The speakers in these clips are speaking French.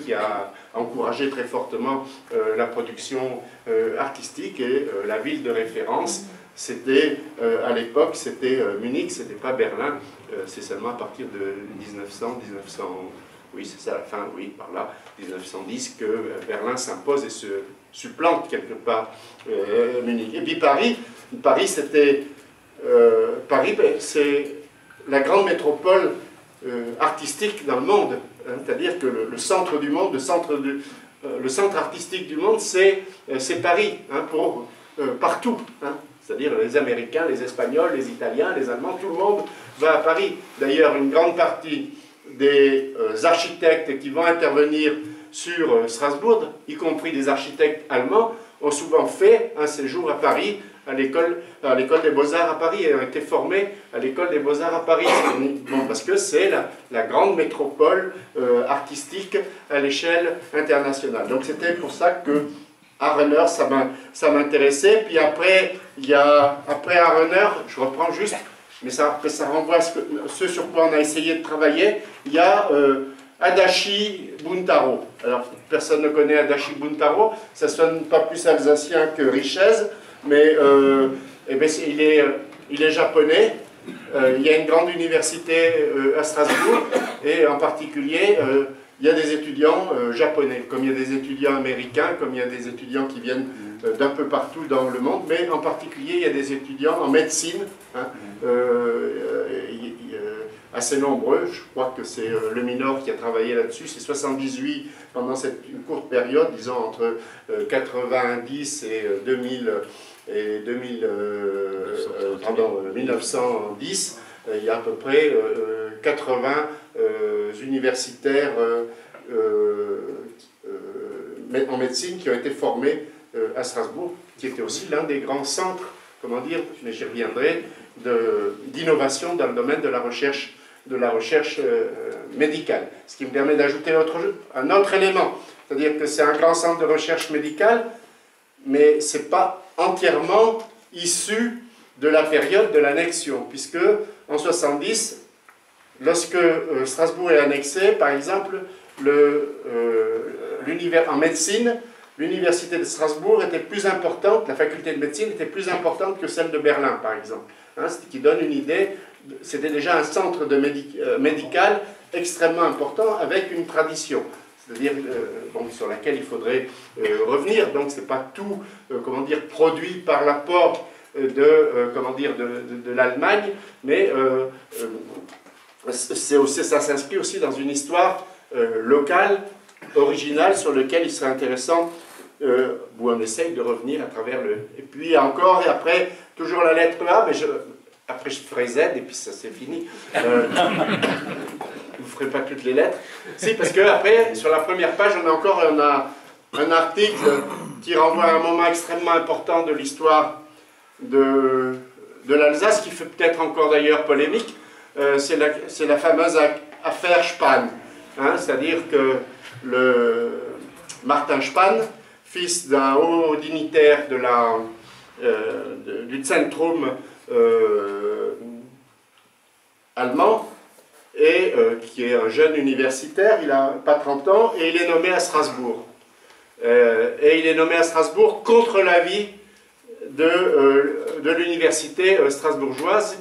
qui a encouragé très fortement la production artistique, et la ville de référence, c'était, à l'époque, c'était Munich, c'était pas Berlin, c'est seulement à partir de 1900, oui, c'est ça, à la fin, oui, par là, 1910, que Berlin s'impose et se supplante quelque part Munich. Et puis Paris, c'était... Paris, c'est la grande métropole artistique dans le monde, hein, c'est-à-dire que le centre du monde, le centre artistique du monde, c'est Paris, hein, partout, hein, c'est-à-dire les Américains, les Espagnols, les Italiens, les Allemands, tout le monde va à Paris. D'ailleurs, une grande partie des architectes qui vont intervenir sur Strasbourg, y compris des architectes allemands, ont souvent fait un séjour à Paris, à l'école des Beaux-Arts à Paris, et ont été formés à l'école des Beaux-Arts à Paris. Bon, parce que c'est la grande métropole artistique à l'échelle internationale. Donc c'était pour ça que Arener, ça m'intéressait. Puis après, après Arener, je reprends juste, mais ça renvoie à ce sur quoi on a essayé de travailler, il y a Adachi Buntaro. Alors, personne ne connaît Adachi Buntaro, ça sonne pas plus alsacien que Richez, mais eh bien, il est japonais. Il y a une grande université à Strasbourg, et en particulier, il y a des étudiants japonais, comme il y a des étudiants américains, comme il y a des étudiants qui viennent d'un peu partout dans le monde, mais en particulier, il y a des étudiants en médecine, hein, assez nombreux. Je crois que c'est Le Minor qui a travaillé là-dessus. C'est 78 pendant une courte période, disons entre 90 et 1910, il y a à peu près 80 universitaires en médecine qui ont été formés à Strasbourg, qui était aussi l'un des grands centres, comment dire, mais j'y reviendrai, d'innovation dans le domaine de la recherche médicale. Ce qui me permet d'ajouter un autre élément, c'est-à-dire que c'est un grand centre de recherche médicale, mais ce n'est pas entièrement issu de la période de l'annexion, puisque en 70, lorsque Strasbourg est annexé, par exemple, en médecine, l'université de Strasbourg était plus importante, la faculté de médecine était plus importante que celle de Berlin, par exemple. Hein, ce qui donne une idée, c'était déjà un centre médical extrêmement important avec une tradition, c'est-à-dire bon, sur laquelle il faudrait revenir. Donc c'est pas tout, comment dire, produit par l'apport de l'Allemagne, mais ça s'inscrit aussi dans une histoire locale, originale, sur laquelle il serait intéressant, où on essaye de revenir à travers Et puis encore, et après, toujours la lettre A, mais après je ferai Z, et puis ça c'est fini. Vous ne ferez pas toutes les lettres. Si, parce que après, sur la première page, on a un article qui renvoie à un moment extrêmement important de l'histoire de l'Alsace, qui fait peut-être encore d'ailleurs polémique. C'est la fameuse affaire Spahn. Hein, c'est-à-dire que Martin Spahn, fils d'un haut dignitaire du Zentrum allemand, et qui est un jeune universitaire, il n'a pas 30 ans, et il est nommé à Strasbourg. Et il est nommé à Strasbourg contre l'avis de l'université strasbourgeoise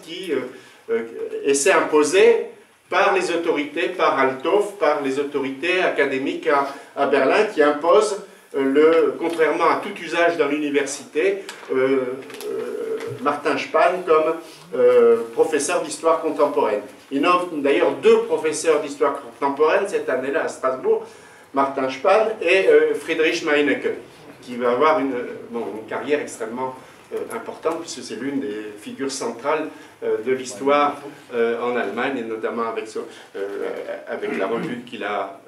et s'est imposée par les autorités, par Althoff, par les autorités académiques à Berlin, qui imposent, contrairement à tout usage dans l'université, Martin Spahn comme professeur d'histoire contemporaine. Il nomme d'ailleurs 2 professeurs d'histoire contemporaine cette année-là à Strasbourg, Martin Spahn et Friedrich Meinecke, qui va avoir une carrière extrêmement importante, puisque c'est l'une des figures centrales de l'histoire en Allemagne, et notamment avec la revue qu'il a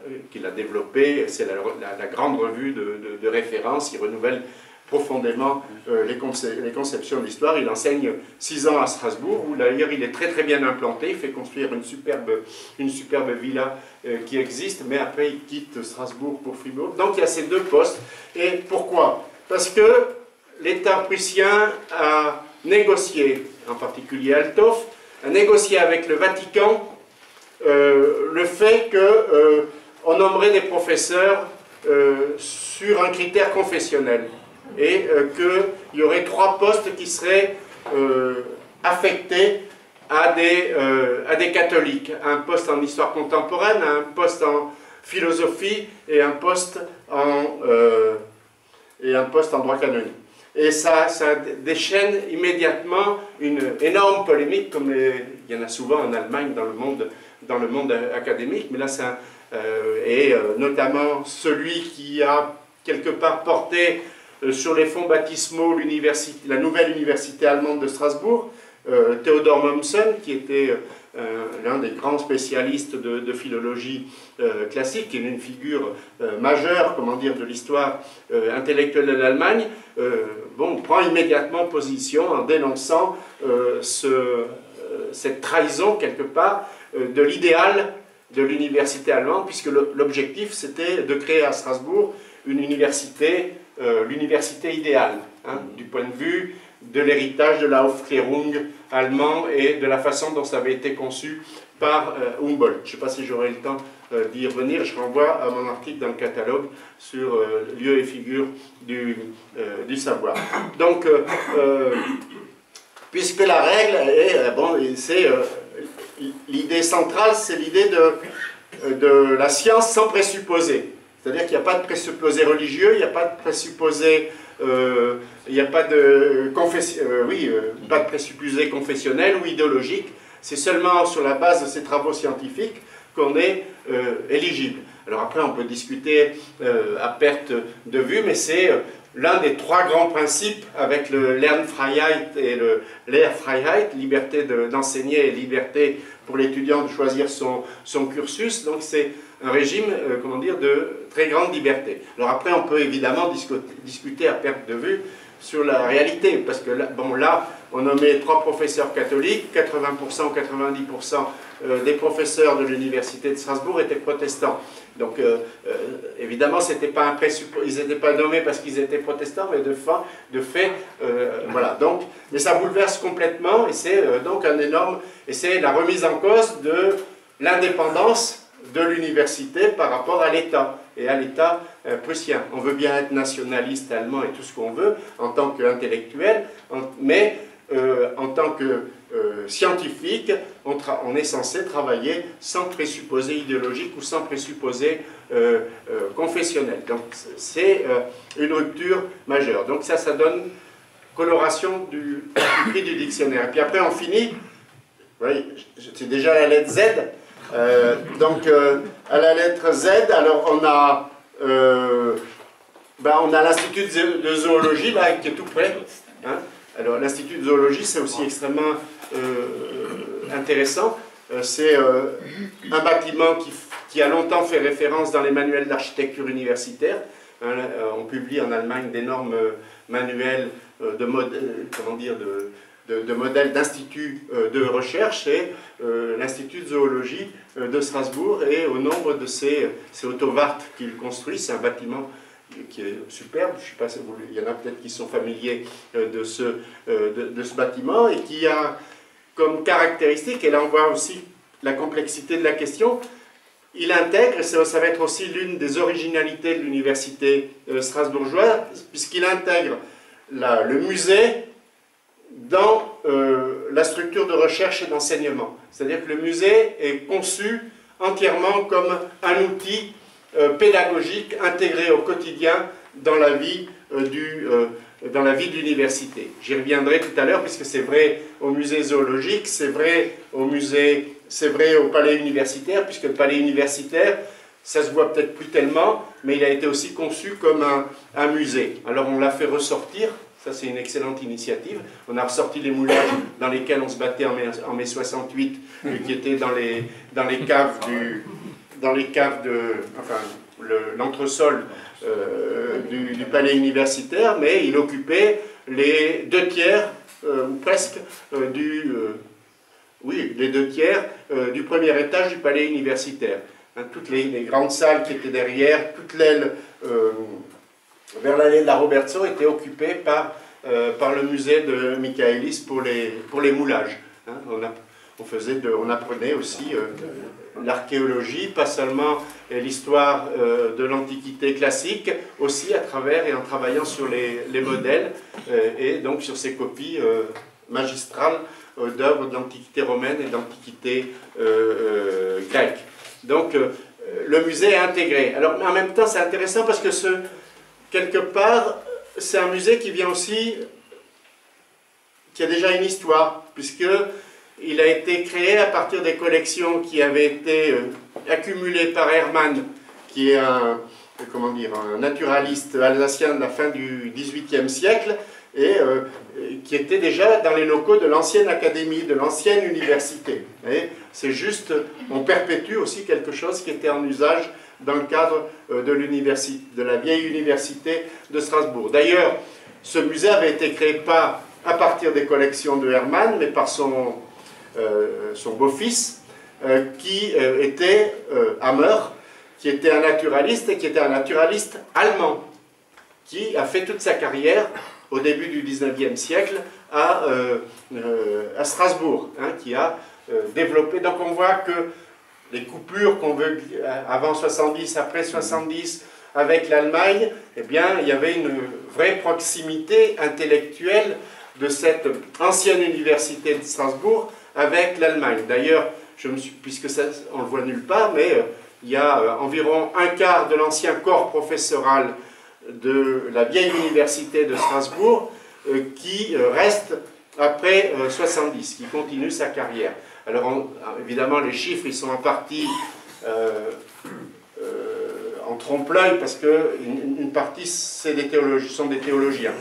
développée. C'est la grande revue de référence. Il renouvelle profondément les conceptions de l'histoire. Il enseigne 6 ans à Strasbourg, où d'ailleurs il est très très bien implanté. Il fait construire une superbe villa qui existe, mais après il quitte Strasbourg pour Fribourg. Donc il y a ces 2 postes. Et pourquoi? Parce que l'État prussien a négocié, en particulier Althoff, a négocié avec le Vatican le fait que on nommerait des professeurs sur un critère confessionnel. Et qu'il y aurait 3 postes qui seraient affectés à des catholiques. Un poste en histoire contemporaine, un poste en philosophie et un poste en droit canonique. Et ça déchaîne immédiatement une énorme polémique, comme il y en a souvent en Allemagne dans le monde académique, mais là notamment celui qui a quelque part porté sur les fonds baptismaux la nouvelle université allemande de Strasbourg, Theodor Mommsen, qui était l'un des grands spécialistes de philologie classique, qui est une figure majeure, comment dire, de l'histoire intellectuelle de l'Allemagne, prend immédiatement position en dénonçant cette trahison, quelque part, de l'idéal de l'université allemande, puisque l'objectif, c'était de créer à Strasbourg une université, l'université idéale, hein, du point de vue de l'héritage de la Aufklärung allemand et de la façon dont ça avait été conçu par Humboldt. Je ne sais pas si j'aurai le temps d'y revenir, je renvoie à mon article dans le catalogue sur lieux et figures du savoir. Donc, puisque la règle est, l'idée centrale, c'est l'idée de la science sans présupposé. C'est-à-dire qu'il n'y a pas de présupposé religieux, il n'y a pas de présupposé, il n'y a pas de présupposé confessionnel ou idéologique. C'est seulement sur la base de ces travaux scientifiques qu'on est éligible. Alors après, on peut discuter à perte de vue, mais c'est l'un des 3 grands principes avec le Lernfreiheit et le Lehrfreiheit, liberté d'enseigner et liberté pour l'étudiant de choisir son cursus. Donc c'est un régime, comment dire, de très grande liberté. Alors après, on peut évidemment discuter à perte de vue sur la réalité, parce que là, on nommait 3 professeurs catholiques, 80% ou 90% des professeurs de l'université de Strasbourg étaient protestants. Donc, évidemment, ils n'étaient pas nommés parce qu'ils étaient protestants, mais de fait, voilà. Donc, mais ça bouleverse complètement, et c'est donc un énorme... Et c'est la remise en cause de l'indépendance de l'université par rapport à l'État, et à l'État prussien. On veut bien être nationaliste allemand et tout ce qu'on veut, en tant qu'intellectuel, mais en tant que scientifique, on est censé travailler sans présupposé idéologique ou sans présupposé confessionnel. Donc c'est une rupture majeure. Donc ça donne coloration du prix du dictionnaire. Et puis après on finit, oui, c'est déjà la lettre Z. À la lettre Z, alors on a l'Institut de zoologie là, qui est tout près. Hein. Alors l'Institut de zoologie, c'est aussi extrêmement intéressant. C'est un bâtiment qui a longtemps fait référence dans les manuels d'architecture universitaire. Hein, on publie en Allemagne d'énormes manuels de modèles d'instituts de recherche, et l'Institut de zoologie de Strasbourg est au nombre de c'est Otto Wart qui le construit. C'est un bâtiment qui est superbe, je sais pas si il y en a peut-être qui sont familiers de ce bâtiment, et qui a comme caractéristique, et là on voit aussi la complexité de la question, il intègre, et ça va être aussi l'une des originalités de l'université strasbourgeoise, puisqu'il intègre le musée dans la structure de recherche et d'enseignement. C'est-à-dire que le musée est conçu entièrement comme un outil pédagogique intégré au quotidien dans la vie de l'université. J'y reviendrai tout à l'heure, puisque c'est vrai au musée zoologique, c'est vrai au palais universitaire, puisque le palais universitaire, ça se voit peut-être plus tellement, mais il a été aussi conçu comme un musée. Alors on l'a fait ressortir. Ça, c'est une excellente initiative. On a ressorti les moulages dans lesquels on se battait en mai 68, qui étaient dans les caves l'entresol du palais universitaire, mais il occupait les 2 tiers, ou presque, les 2 tiers du premier étage du palais universitaire. Hein, toutes les grandes salles qui étaient derrière, toute l'aile vers l'allée de la Robertso était occupée par le musée de Michaelis pour les moulages. Hein. on apprenait aussi l'archéologie, pas seulement l'histoire de l'Antiquité classique, aussi à travers et en travaillant sur les modèles et donc sur ces copies magistrales d'œuvres de l'Antiquité romaine et de l'Antiquité grecque. Donc le musée est intégré. Alors, mais en même temps, c'est intéressant parce que quelque part, c'est un musée qui vient aussi, qui a déjà une histoire, puisqu'il a été créé à partir des collections qui avaient été accumulées par Hermann, qui est un naturaliste alsacien de la fin du XVIIIe siècle, et qui était déjà dans les locaux de l'ancienne académie, de l'ancienne université. C'est juste, on perpétue aussi quelque chose qui était en usage dans le cadre de la vieille université de Strasbourg. D'ailleurs, ce musée avait été créé pas à partir des collections de Hermann, mais par son beau-fils, qui était Hammer, qui était un naturaliste, et qui était un naturaliste allemand, qui a fait toute sa carrière au début du XIXe siècle à Strasbourg, qui a développé. Donc on voit que les coupures qu'on veut avant 70, après 70, avec l'Allemagne, eh bien, il y avait une vraie proximité intellectuelle de cette ancienne université de Strasbourg avec l'Allemagne. D'ailleurs, puisque ça, on ne le voit nulle part, mais il y a environ un quart de l'ancien corps professoral de la vieille université de Strasbourg qui reste après 70, qui continue sa carrière. Alors évidemment les chiffres ils sont en partie en trompe-l'œil parce qu'une partie sont des théologiens,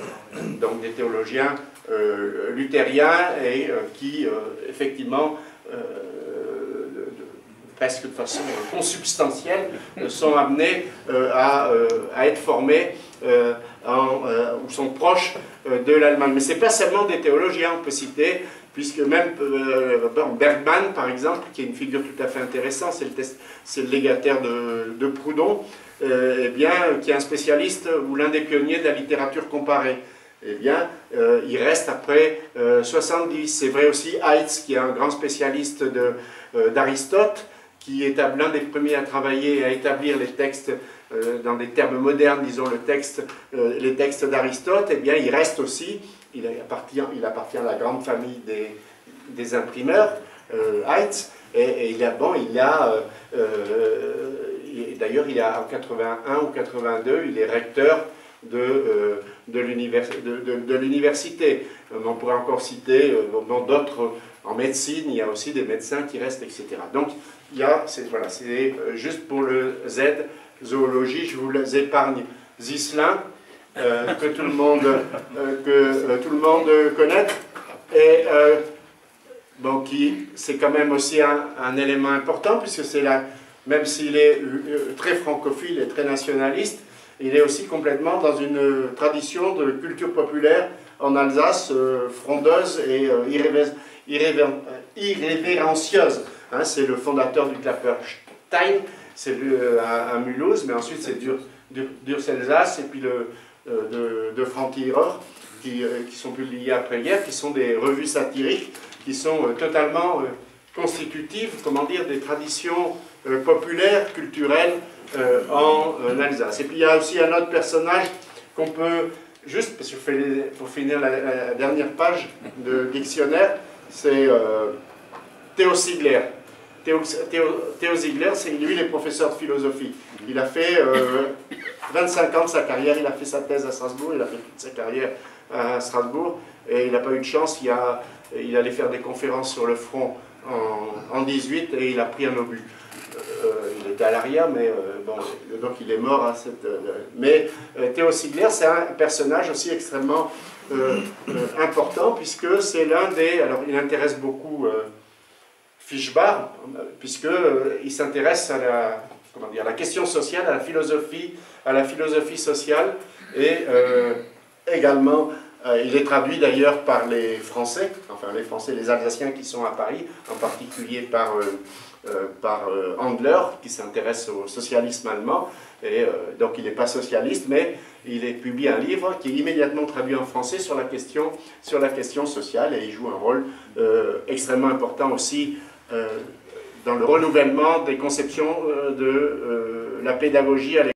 donc des théologiens luthériens et qui effectivement presque de façon consubstantielle, sont amenés à être formés ou sont proches de l'Allemagne. Mais ce n'est pas seulement des théologiens, on peut citer, puisque même Bergman, par exemple, qui est une figure tout à fait intéressante, c'est le légataire de Proudhon, eh bien, qui est un spécialiste ou l'un des pionniers de la littérature comparée. Eh bien, il reste après 70. C'est vrai aussi Heitz, qui est un grand spécialiste d'Aristote, qui est l'un des premiers à travailler et à établir les textes dans des termes modernes, disons les textes d'Aristote, eh bien il reste aussi, il appartient à la grande famille des imprimeurs, Heitz, et d'ailleurs il a en 81 ou 82, il est recteur de l'université. On pourrait encore citer dans d'autres, en médecine, il y a aussi des médecins qui restent, etc. Donc, c'est juste pour le Z, zoologie, je vous épargne Zislin, que tout le monde connaît, et c'est quand même aussi un élément important, puisque c'est là, même s'il est très francophile et très nationaliste, il est aussi complètement dans une tradition de culture populaire en Alsace, frondeuse et irrévérencieuse. C'est le fondateur du Klapperstein, c'est à Mulhouse, mais ensuite c'est Dur-Elsass et puis de Frank-Ihrer, qui sont publiés après-guerre, qui sont des revues satiriques, qui sont totalement constitutives, comment dire, des traditions populaires, culturelles en Alsace. Et puis il y a aussi un autre personnage qu'on peut, juste parce que pour finir la dernière page de dictionnaire, c'est Theo Ziegler. Theo Ziegler, lui, il est professeur de philosophie. Il a fait 25 ans de sa carrière, il a fait sa thèse à Strasbourg, il a fait toute sa carrière à Strasbourg, et il n'a pas eu de chance, il allait faire des conférences sur le front en 18 et il a pris un obus. Il était à l'arrière, mais donc il est mort à cette... mais Theo Ziegler, c'est un personnage aussi extrêmement important, puisque c'est l'un des... Alors, il intéresse beaucoup Fischbach, puisqu'il s'intéresse à la question sociale, à la philosophie sociale, et également Il est traduit d'ailleurs par les Français, enfin les Français, les Alsaciens qui sont à Paris, en particulier par Andler, qui s'intéresse au socialisme allemand. Et donc il n'est pas socialiste, mais il publie un livre qui est immédiatement traduit en français sur la question sociale, et il joue un rôle extrêmement important aussi dans le renouvellement des conceptions de la pédagogie à l'école.